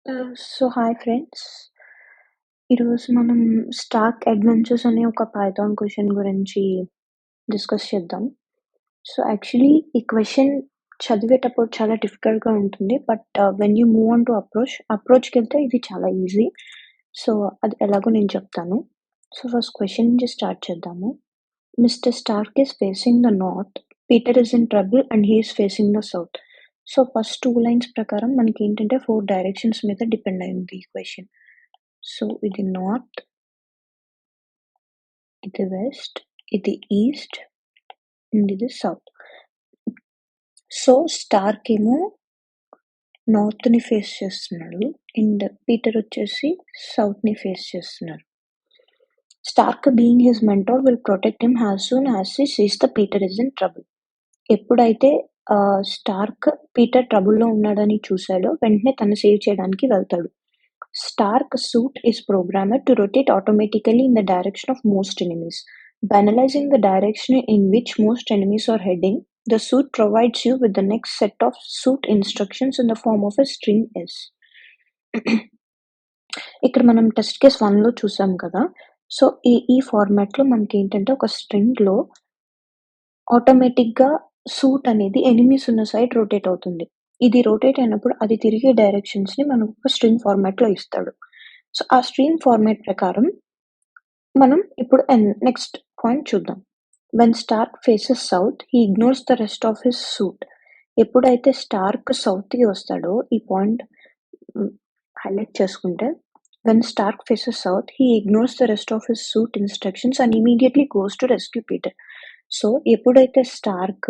Hi friends. ఈరోజు మనం Stark adventures అనే ఒక పైథాన్ క్వెషన్ గురించి డిస్కస్ చేద్దాం. యాక్చువల్లీ ఈ క్వెషన్ చదివేటప్పుడు చాలా డిఫికల్ట్‌గా ఉంటుంది. When you move on to అప్రోచ్‌కెళ్తే ఇది చాలా ఈజీ. సో, అది ఎలాగో నేను చెప్తాను. ఫస్ట్ క్వెషన్ నుంచి స్టార్ట్ చేద్దాము. Mister Stark is facing the north. Peter is in trouble and he is facing the south. First 2 lines ప్రకారం మనకేంటంటే 4 డైరెక్షన్స్ మీద డిపెండ్ అయి ఉంది ఈ క్వెషన్. ఇది నార్త్, ఇది వెస్ట్, ఇది ఈస్ట్ అండ్ ఇది సౌత్. స్టార్క్ ఏమో నార్త్‌ని ఫేస్ చేస్తున్నాడు అండ్ పీటర్ వచ్చేసి సౌత్‌ని ఫేస్ చేస్తున్నారు. Stark being his mentor will protect him as soon as he sees the Peter is in trouble. ఎప్పుడైతే స్టార్క్ పీటర్ ట్రబుల్‌లో ఉన్నాడని చూసాడో వెంటనే తను సేవ్ చేయడానికి వెళ్తాడు. Stark suit is programmed to rotate automatically in the direction of most enemies. By analyzing the direction in which most enemies are heading, the suit provides you with the next set of suit instructions in the form of a string S. ఇక్కడ మనం test case 1లో చూసాం కదా. ఈ ఫార్మాట్లో మనకి ఏంటంటే ఒక స్ట్రింగ్లో ఆటోమేటిక్గా సూట్ అనేది ఎనిమీస్ ఉన్న సైడ్ రొటేట్ అవుతుంది. ఇది రొటేట్ అయినప్పుడు అది తిరిగే డైరెక్షన్స్‌ని మనకు ఒక స్ట్రింగ్ ఫార్మాట్‌లో ఇస్తాడు. ఆ స్ట్రింగ్ ఫార్మాట్ ప్రకారం మనం ఇప్పుడు నెక్స్ట్ పాయింట్ చూద్దాం. When Stark faces south he ignores the rest of his suit. ఎప్పుడైతే స్టార్క్ సౌత్‌కి వస్తాడో ఈ పాయింట్ హైలైట్ చేసుకుంటే when Stark faces south he ignores the rest of his suit instructions and immediately goes to rescue Peter. ఎప్పుడైతే Stark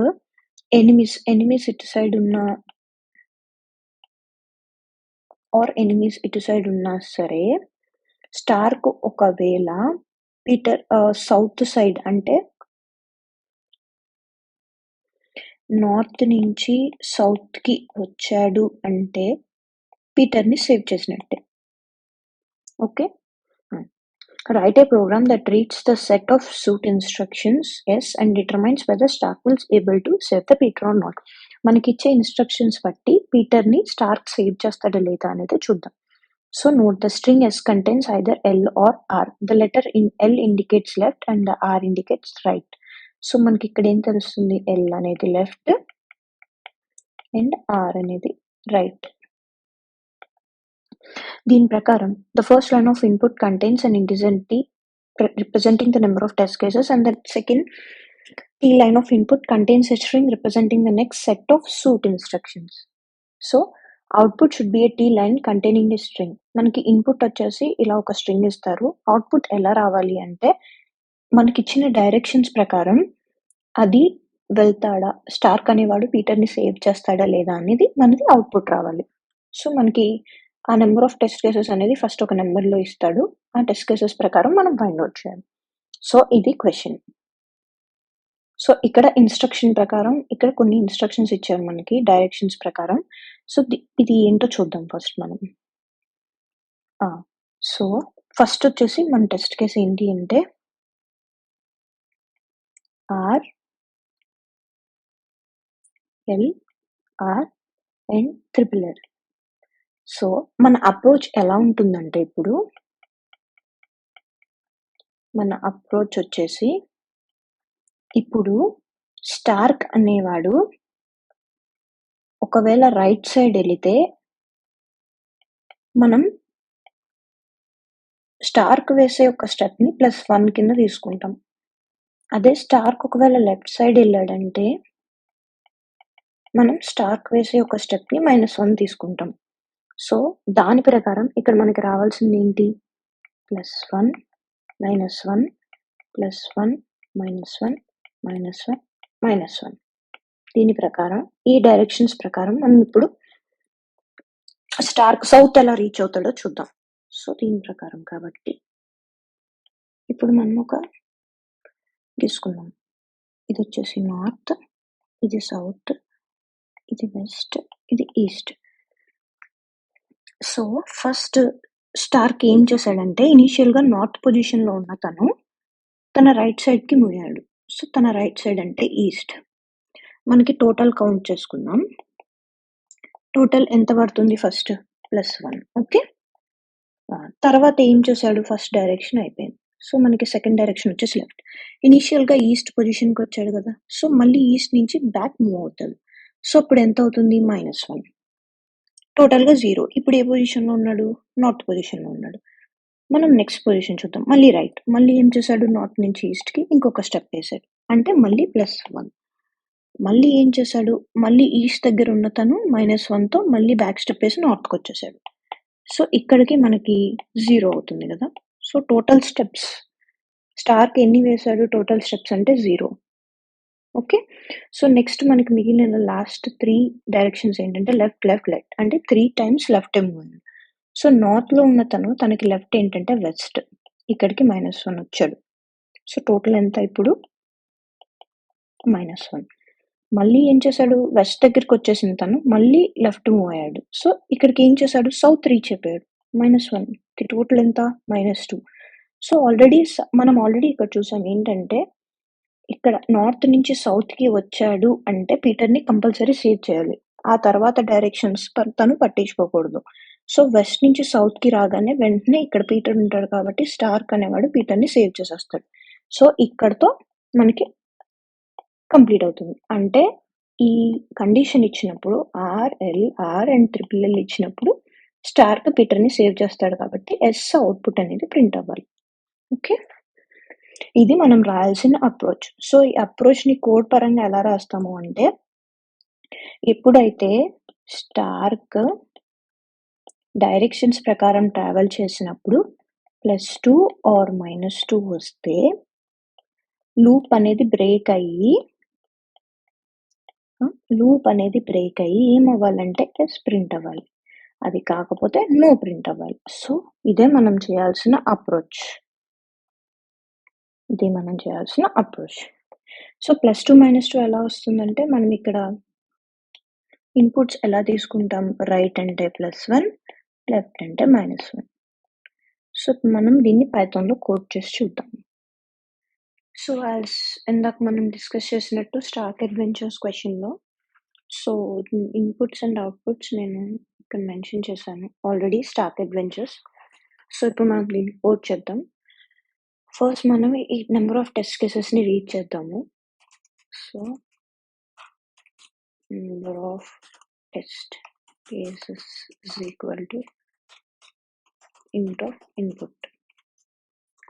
enemies ఇటు side ఉన్నా సరే Stark ఒకవేళ పీటర్ సౌత్ సైడ్ అంటే నార్త్ నుంచి సౌత్‌కి వచ్చాడు అంటే పీటర్‌ని సేవ్ చేసినట్టే. Okay. Write a program that reads the set of suit instructions S and determines whether Stark will be able to save the Peter or not. మనకిచ్చే instructions బట్టి పీటర్‌ని స్టార్క్ సేవ్ చేస్తాడా లేదా అనేది చూద్దాం. Note the string S contains either L or R. The letter in L indicates left and the R indicates right. మనకి ఇక్కడ ఏం తెలుస్తుంది? L అనేది లెఫ్ట్ అండ్ R అనేది రైట్. దీని ప్రకారం the first line of input contains an integer t representing the number of test cases and the second t line of input contains a string representing the next set of suit instructions. Output should be a t line containing a string. మనకి input వచ్చేసి ఇలా ఒక string ఇస్తారు. Output ఎలా రావాలి అంటే మనకి ఇచ్చిన డైరెక్షన్స్ ప్రకారం అది వెళ్తాడా, స్టార్క్ అనేవాడు పీటర్‌ని సేవ్ చేస్తాడా లేదా అనేది మనకి అవుట్పుట్ రావాలి. మనకి ఆ నెంబర్ ఆఫ్ టెస్ట్ కేసెస్ అనేది ఫస్ట్ ఒక నెంబర్‌లో ఇస్తాడు. ఆ టెస్ట్ కేసెస్ ప్రకారం మనం ఫైండ్ ఔట్ చేయాలి. ఇది క్వెషన్. ఇక్కడ ఇన్స్ట్రక్షన్ ప్రకారం ఇక్కడ కొన్ని ఇన్స్ట్రక్షన్స్ ఇచ్చారు మనకి డైరెక్షన్స్ ప్రకారం. ఇది ఏంటో చూద్దాం ఫస్ట్ మనం. ఫస్ట్ వచ్చేసి మన టెస్ట్ కేస్ ఏంటి అంటే R, L, R and RRR. మన అప్రోచ్ ఎలా ఉంటుందంటే ఇప్పుడు మన అప్రోచ్ వచ్చేసి ఇప్పుడు స్టార్క్ అనేవాడు ఒకవేళ రైట్ సైడ్ వెళితే మనం స్టార్క్ వేసే ఒక స్టెప్‌ని +1 కింద తీసుకుంటాం. అదే స్టార్క్ ఒకవేళ లెఫ్ట్ సైడ్ వెళ్ళాడంటే మనం స్టార్క్ వేసే ఒక స్టెప్‌ని -1 తీసుకుంటాం. దాని ప్రకారం ఇక్కడ మనకి రావాల్సింది ఏంటి? +1, -1, +1, -1, -1, -1. దీని ప్రకారం ఈ డైరెక్షన్స్ ప్రకారం మనం ఇప్పుడు స్టార్క్ సౌత్ ఎలా రీచ్ అవుతాడో చూద్దాం. దీని ప్రకారం కాబట్టి ఇప్పుడు మనం ఒక తీసుకుందాం. ఇది వచ్చేసి నార్త్, ఇది సౌత్, ఇది వెస్ట్, ఇది ఈస్ట్. ఫస్ట్ స్టార్క్ ఏం చేశాడంటే ఇనీషియల్‌గా నార్త్ పొజిషన్‌లో ఉన్న తన రైట్ సైడ్‌కి మూవ్ అయ్యాడు. తన రైట్ సైడ్ అంటే ఈస్ట్. మనకి టోటల్ కౌంట్ చేసుకుందాం. టోటల్ ఎంత పడుతుంది ఫస్ట్? +1. ఓకే. తర్వాత ఏం చేశాడు? ఫస్ట్ డైరెక్షన్ అయిపోయింది. సో, మనకి సెకండ్ డైరెక్షన్ వచ్చేసి లెఫ్ట్. ఇనీషియల్‌గా ఈస్ట్ పొజిషన్‌కొచ్చాడు గదా! సో, మళ్ళీ ఈస్ట్ నుంచి బ్యాక్ మూవ్ అవుతాడు. సో, అప్పుడు ఎంత అవుతుంది? -1. టోటల్‌గా 0. ఇప్పుడు ఏ పొజిషన్‌లో ఉన్నాడు? నార్త్ పొజిషన్‌లో ఉన్నాడు. మనం నెక్స్ట్ పొజిషన్ చూద్దాం. మళ్ళీ రైట్. మళ్ళీ ఏం చేశాడు? నార్త్ నుంచి ఈస్ట్‌కి ఇంకొక స్టెప్ ఏసాడు. అంటే మళ్ళీ +1. మళ్ళీ ఏం చేశాడు? మళ్ళీ ఈస్ట్ దగ్గర ఉన్న తను -1తో మళ్ళీ బ్యాక్ స్టెప్ ఏసి నార్త్‌కొచ్చేసాడు. సో, ఇక్కడికి మనకి 0 అవుతుంది గదా! సో, టోటల్ స్టెప్స్ స్టార్‌కి ఎన్ని వేశాడు? టోటల్ స్టెప్స్ అంటే 0. ఓకే. సో, నెక్స్ట్ మనకి మిగిలిన లాస్ట్ 3 డైరెక్షన్స్ ఏంటంటే లెఫ్ట్, లెఫ్ట్, లెఫ్ట్. అంటే 3 టైమ్స్ లెఫ్టే మూవ్ అయ్యాడు. సో, నార్త్‌లో ఉన్న తనకి లెఫ్ట్ ఏంటంటే వెస్ట్. ఇక్కడికి -1 వచ్చాడు. సో, టోటల్ ఎంత ఇప్పుడు? -1. మళ్ళీ ఏం చేశాడు? వెస్ట్ దగ్గరికొచ్చేసిన తను మళ్ళీ లెఫ్ట్ మూవ్ అయ్యాడు. సో, ఇక్కడికి ఏం చేశాడు? సౌత్ రీచ్ అయిపోయాడు. -1. టోటల్ ఎంత? -2. సో, మనం ఆల్రెడీ ఇక్కడ చూసాం ఏంటంటే, ఇక్కడ నార్త్ నుంచి సౌత్‌కి వచ్చాడు అంటే పీటర్‌ని కంపల్సరీ సేవ్ చేయాలి. ఆ తర్వాత డైరెక్షన్స్ తను పట్టించుకోకూడదు. సో, వెస్ట్ నుంచి సౌత్‌కి రాగానే వెంటనే ఇక్కడ పీటర్ ఉంటాడు కాబట్టి స్టార్క్ అనేవాడు పీటర్‌ని సేవ్ చేసేస్తాడు. సో, ఇక్కడితో మనకి కంప్లీట్ అవుతుంది. అంటే ఈ కండిషన్ ఇచ్చినప్పుడు ఆర్ అండ్ ట్రిపుల్ ఎల్ ఇచ్చినప్పుడు స్టార్క్ పీటర్‌ని సేవ్ చేస్తాడు కాబట్టి ఎస్ అవుట్‌పుట్ అనేది ప్రింట్ అవ్వాలి. ఓకే. ఇది మనం రాయాల్సిన అప్రోచ్. సో, ఈ అప్రోచ్‌ని కోడ్ పరంగా ఎలా రాస్తాము అంటే, ఎప్పుడైతే స్టార్క్ డైరెక్షన్స్ ప్రకారం ట్రావెల్ చేసినప్పుడు +2 ఆర్ -2 వస్తే లూప్ అనేది బ్రేక్ అయ్యి ఏమవ్వాలంటే ఎస్ ప్రింట్ అవ్వాలి. అది కాకపోతే నో ప్రింట్ అవ్వాలి. సో, ఇదే మనం చేయాల్సిన అప్రోచ్. సో, +2, -2 ఎలా వస్తుందంటే, మనం ఇక్కడ ఇన్‌పుట్స్ ఎలా తీసుకుంటాం? రైట్ అంటే +1, లెఫ్ట్ అంటే -1. సో, మనం దీన్ని పైథాన్‌లో కోడ్ చేసి చూద్దాం. సో, ఇందాక మనం డిస్కస్ చేసినట్టు స్టార్క్ అడ్వెంచర్స్ క్వెషన్‌లో సో, ఇన్‌పుట్స్ అండ్ అవుట్‌పుట్స్ నేను ఇక్కడ మెన్షన్ చేశాను ఆల్రెడీ స్టార్క్ అడ్వెంచర్స్. సో, ఇప్పుడు మనం దీన్ని కోడ్ చేద్దాం. ఫస్ట్ మనం ఈ నంబర్ ఆఫ్ టెస్ట్ కేసెస్‌ని రీడ్ చేద్దాము. So, number of test cases is equal to int of input.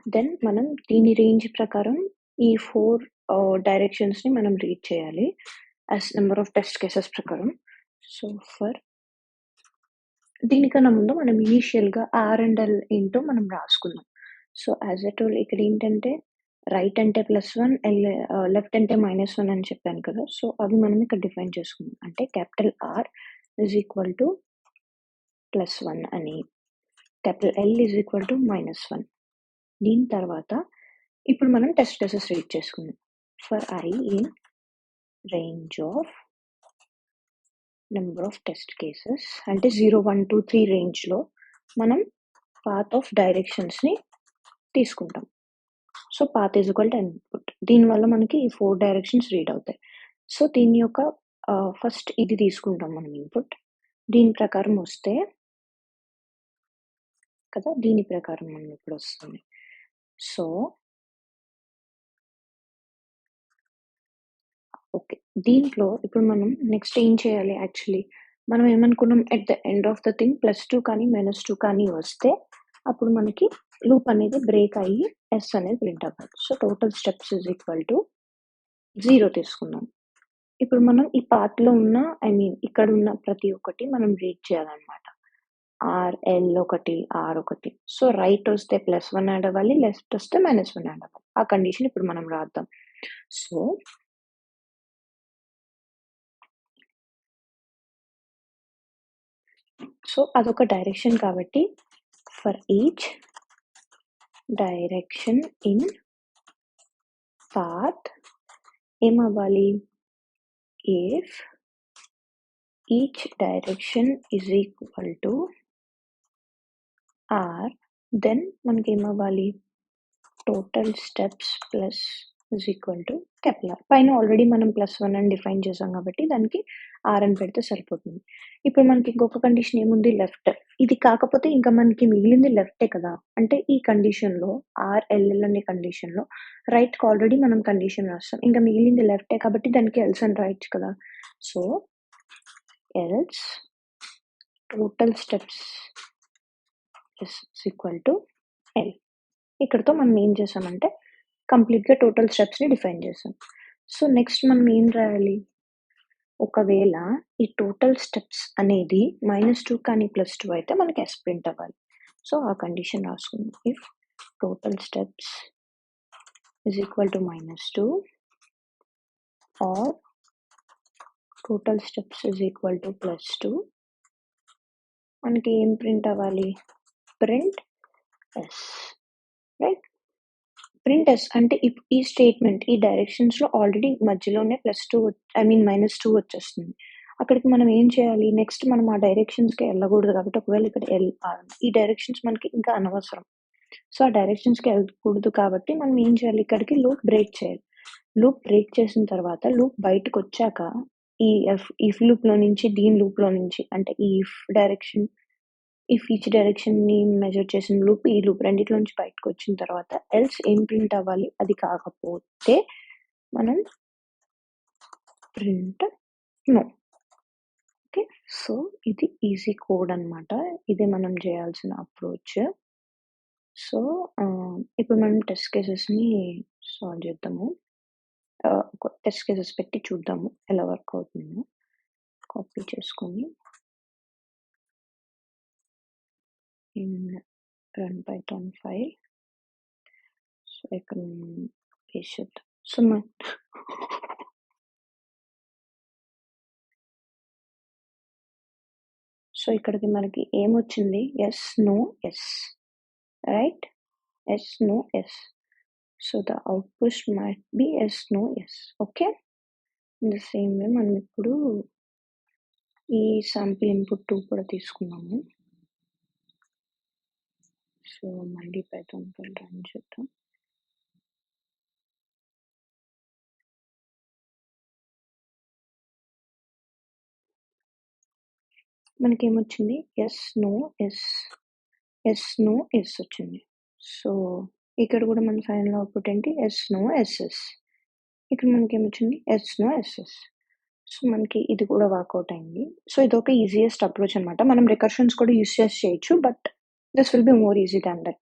Then మనం దీని రేంజ్ ప్రకారం ఈ 4 డైరెక్షన్స్‌ని మనం రీడ్ చేయాలి as number of test cases ప్రకారం. సో, దీనికన్నా ముందు మనం ఇనీషియల్‌గా ఆర్ అండ్ ఎల్ ఏంటో మనం రాసుకుందాం. సో, యాజ్ ఐ టోల్డ్ ఇక్కడ ఏంటంటే రైట్ అంటే +1, లెఫ్ట్ అంటే -1 అని చెప్పాను కదా! సో, అవి మనం ఇక్కడ డిఫైన్ చేసుకుందాం. అంటే capital R is equal to +1 అని, capital L is equal to -1. దీని తర్వాత ఇప్పుడు మనం టెస్ట్ కేసెస్ రీడ్ చేసుకుందాం. For I in range of number of test cases అంటే 0, 1, 2, 3 రేంజ్‌లో మనం పాత్ ఆఫ్ డైరెక్షన్స్‌ని తీసుకుంటాం. So, path is equal to input. దీనివల్ల మనకి ఈ 4 డైరెక్షన్స్ రీడ్ అవుతాయి. సో, దీని యొక్క ఫస్ట్ ఇది తీసుకుంటాం మనం ఇన్‌పుట్. దీని ప్రకారం వస్తే కదా! దీని ప్రకారం మనం ఇప్పుడు వస్తుంది. So, okay. దీంట్లో ఇప్పుడు మనం నెక్స్ట్ ఏం చేయాలి యాక్చువల్లీ? మనం ఏమనుకున్నాం at the end of the thing +2 కానీ, -2 కానీ వస్తే అప్పుడు మనకి లూప్ అనేది బ్రేక్ అయ్యి ఎస్ అనేది ప్రింట్ అవ్వాలి. So, total steps is equal to 0 తీసుకుందాం. ఇప్పుడు మనం ఈ పాత్‌లో ఉన్న ఇక్కడ ఉన్న ప్రతి ఒక్కటి మనం రీడ్ చేయాలన్నమాట. ఎల్ ఒకటి, ఆర్ ఒకటి. సో, రైట్ వస్తే +1 యాడ్ అవ్వాలి. లెఫ్ట్ వస్తే -1 యాడ్ అవ్వాలి. ఆ కండిషన్ ఇప్పుడు మనం రాద్దాం. సో, అదొక డైరెక్షన్ కాబట్టి for each direction in path ఏమవ్వాలి? If each direction is equal to or then మనకేమవ్వాలి? Total steps plus is equal to capital R. పైన ఆల్రెడీ మనం +1 అని డిఫైన్ చేసాం కాబట్టి దానికి R అని పెడితే సరిపోతుంది. ఇప్పుడు మనకి ఇంకొక కండిషన్ ఏముంది లెఫ్ట్. ఇది కాకపోతే ఇంకా మనకి మిగిలింది లెఫ్టే కదా! అంటే ఈ కండిషన్‌లో RLL అనే కండిషన్‌లో రైట్‌కి ఆల్రెడీ మనం కండిషన్ రాసాం. ఇంకా మిగిలింది లెఫ్టే కాబట్టి దానికి ఎల్స్ అని రాయొచ్చు కదా! So, else total steps is equal to L. ఇక్కడితో మనం ఏం చేసామంటే కంప్లీట్‌గా టోటల్ స్టెప్స్‌ని డిఫైన్ చేసాం. సో, నెక్స్ట్ మనం ఏం రాయాలి? ఒకవేళ ఈ టోటల్ స్టెప్స్ అనేది -2 కానీ +2 అయితే మనకి S ప్రింట్ అవ్వాలి. సో, ఆ కండిషన్ రాసుకుందాం. If total steps is equal to -2 or total steps is equal to +2 మనకి ఏం ప్రింట్ అవ్వాలి? Print S. Right? Print S అంటే ఈ స్టేట్మెంట్ ఈ డైరెక్షన్స్‌లో ఆల్రెడీ మధ్యలోనే -2 వచ్చేస్తుంది. అక్కడికి మనం ఏం చేయాలి? నెక్స్ట్ మనం ఆ డైరెక్షన్స్‌కి వెళ్ళకూడదు కాబట్టి ఒకవేళ ఇక్కడ ఈ డైరెక్షన్స్ మనకి ఇంకా అనవసరం. సో, ఆ డైరెక్షన్స్‌కి వెళ్ళకూడదు కాబట్టి మనం ఏం చేయాలి? ఇక్కడికి లూప్ బ్రేక్ చేయాలి. లూప్ బ్రేక్ చేసిన తర్వాత లూప్ బయటకొచ్చాక ఈ ఇఫ్ లూప్‌లో నుంచి దీని లూప్‌లో నుంచి అంటే ఈ ఈచ్ డైరెక్షన్‌ని మెజర్ చేసిన లూప్ ఈ లూప్ రెండిట్లో నుంచి బయటకొచ్చిన తర్వాత ఎల్స్ ఏం ప్రింట్ అవ్వాలి? అది కాకపోతే మనం ప్రింట్ నో. ఓకే. సో, ఇది ఈజీ కోడ్ అనమాట. ఇదే మనం చేయాల్సిన అప్రోచ్. సో, ఇప్పుడు మనం టెస్ట్ కేసెస్‌ని సాల్వ్ చేద్దాము. టెస్ట్ కేసెస్ పెట్టి చూద్దాము ఎలా వర్క్ అవుతుందో. కాపీ చేసుకొని in run Python file. So, ఇక్కడ పేస్ట్ చేద్దాం. సో, ఇక్కడికి మనకి ఏమొచ్చింది? Yes, no, yes. Right? Yes, no, yes. So, the output might be yes, no, yes. Okay. In the same way మనం ఇప్పుడు ఈ శాంపిల్ ఇన్‌పుట్ 2 కూడా తీసుకున్నాము. సో, మళ్ళీ పైథాన్ ఫైల్ రన్ చేద్దాం. మనకేమొచ్చింది? Yes, no, yes. Yes, no, yes వచ్చింది. So, ఇక్కడ కూడా మన ఫైనల్ అవుట్‌పుట్ ఏంటి? Yes, no, yes yes. ఇక్కడ మనకేమొచ్చింది? Yes, no, yes yes. సో, మనకి ఇది కూడా వర్కౌట్ అయింది. సో, ఇదొక ఈజియెస్ట్ అప్రోచ్ అనమాట. మనం రికర్షన్స్ కూడా యూజ్ చేసి చేయొచ్చు. But this will be more easy than that.